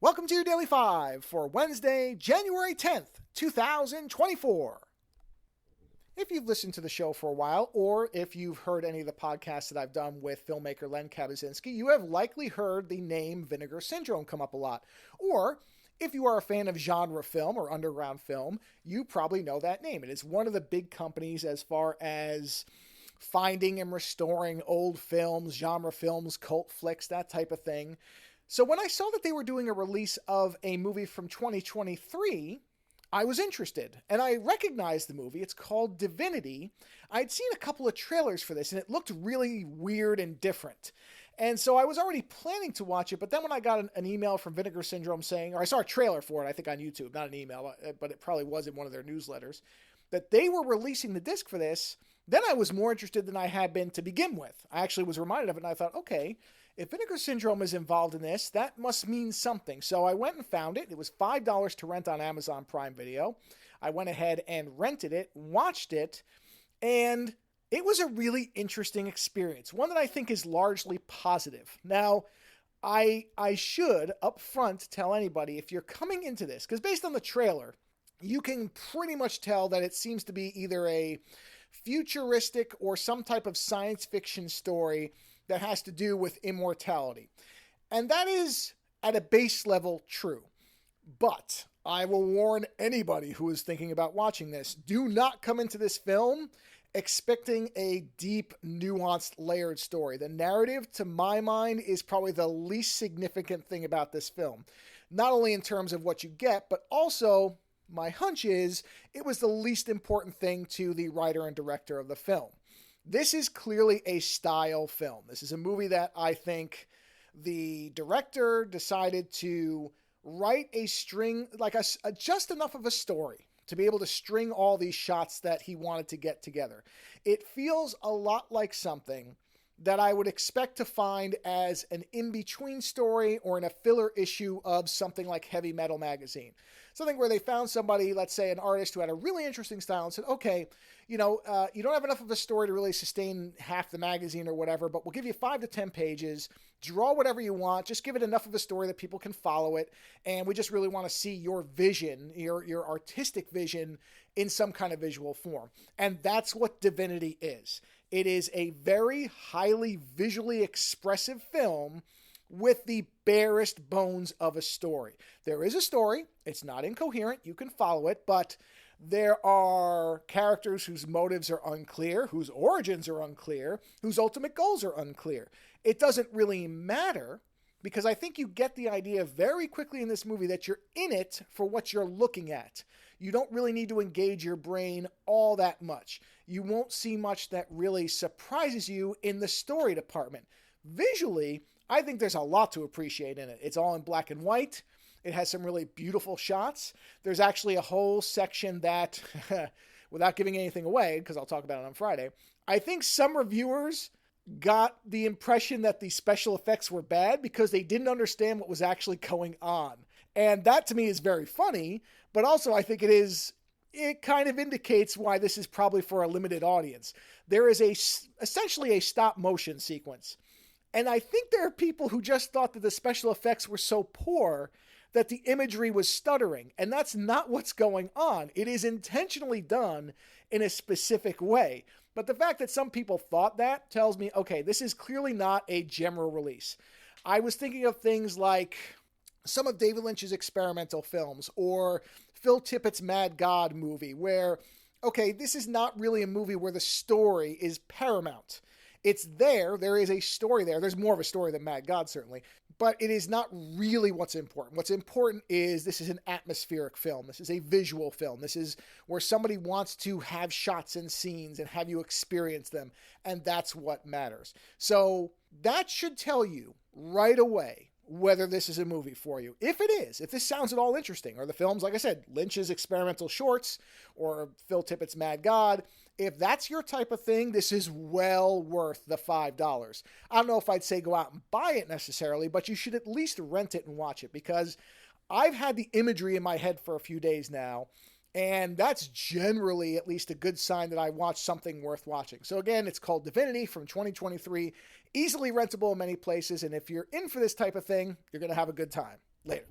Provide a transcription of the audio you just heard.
Welcome to your Daily 5 for Wednesday, January 10th, 2024. If you've listened to the show for a while, or if you've heard any of the podcasts that I've done with filmmaker Len Kabaczynski, you have likely heard the name Vinegar Syndrome come up a lot. Or, if you are a fan of genre film or underground film, you probably know that name. It is one of the big companies as far as finding and restoring old films, genre films, cult flicks, that type of thing. So when I saw that they were doing a release of a movie from 2023, I was interested, and I recognized the movie. It's called Divinity. I'd seen a couple of trailers for this, and it looked really weird and different. And so I was already planning to watch it, but then when I got an email from Vinegar Syndrome saying, or I saw a trailer for it, I think on YouTube, not an email, but it probably was in one of their newsletters, that they were releasing the disc for this, then I was more interested than I had been to begin with. I actually was reminded of it, and I thought, okay, if Vinegar Syndrome is involved in this, that must mean something. So I went and found it. It was $5 to rent on Amazon Prime Video. I went ahead and rented it, watched it, and it was a really interesting experience, one that I think is largely positive. Now, I should up front tell anybody, if you're coming into this, because based on the trailer, you can pretty much tell that it seems to be either a futuristic or some type of science fiction story that has to do with immortality. And that is, at a base level, true. But I will warn anybody who is thinking about watching this, do not come into this film expecting a deep, nuanced, layered story. The narrative, to my mind, is probably the least significant thing about this film. Not only in terms of what you get, but also, my hunch is, it was the least important thing to the writer and director of the film. This is clearly a style film. This is a movie that I think the director decided to write a string, like just enough of a story to be able to string all these shots that he wanted to get together. It feels a lot like something that I would expect to find as an in-between story or in a filler issue of something like Heavy Metal magazine. Something where they found somebody, let's say an artist who had a really interesting style and said, okay, you don't have enough of a story to really sustain half the magazine or whatever, but we'll give you 5 to 10 pages, draw whatever you want, just give it enough of a story that people can follow it, and we just really want to see your vision, your artistic vision in some kind of visual form. And that's what Divinity is. It is a very highly visually expressive film with the barest bones of a story. There is a story. It's not incoherent. You can follow it, but there are characters whose motives are unclear, whose origins are unclear, whose ultimate goals are unclear. It doesn't really matter, because I think you get the idea very quickly in this movie that you're in it for what you're looking at. You don't really need to engage your brain all that much. You won't see much that really surprises you in the story department. Visually, I think there's a lot to appreciate in it. It's all in black and white. It has some really beautiful shots. There's actually a whole section that, without giving anything away, because I'll talk about it on Friday, I think some reviewers got the impression that the special effects were bad because they didn't understand what was actually going on. And that to me is very funny, but also I think it kind of indicates why this is probably for a limited audience. There is essentially a stop motion sequence. And I think there are people who just thought that the special effects were so poor that the imagery was stuttering. And that's not what's going on. It is intentionally done in a specific way. But the fact that some people thought that tells me, okay, this is clearly not a general release. I was thinking of things like some of David Lynch's experimental films or Phil Tippett's Mad God movie where, okay, this is not really a movie where the story is paramount. It's there is a story there. There's more of a story than Mad God, certainly, but it is not really what's important. What's important is this is an atmospheric film. This is a visual film. This is where somebody wants to have shots and scenes and have you experience them, and that's what matters. So that should tell you right away whether this is a movie for you. If it is, if this sounds at all interesting, or the films, like I said, Lynch's experimental shorts, or Phil Tippett's Mad God, if that's your type of thing, this is well worth the $5. I don't know if I'd say go out and buy it necessarily, but you should at least rent it and watch it, because I've had the imagery in my head for a few days now, and that's generally at least a good sign that I watched something worth watching. So again, it's called Divinity from 2023, easily rentable in many places, and if you're in for this type of thing, you're going to have a good time. Later.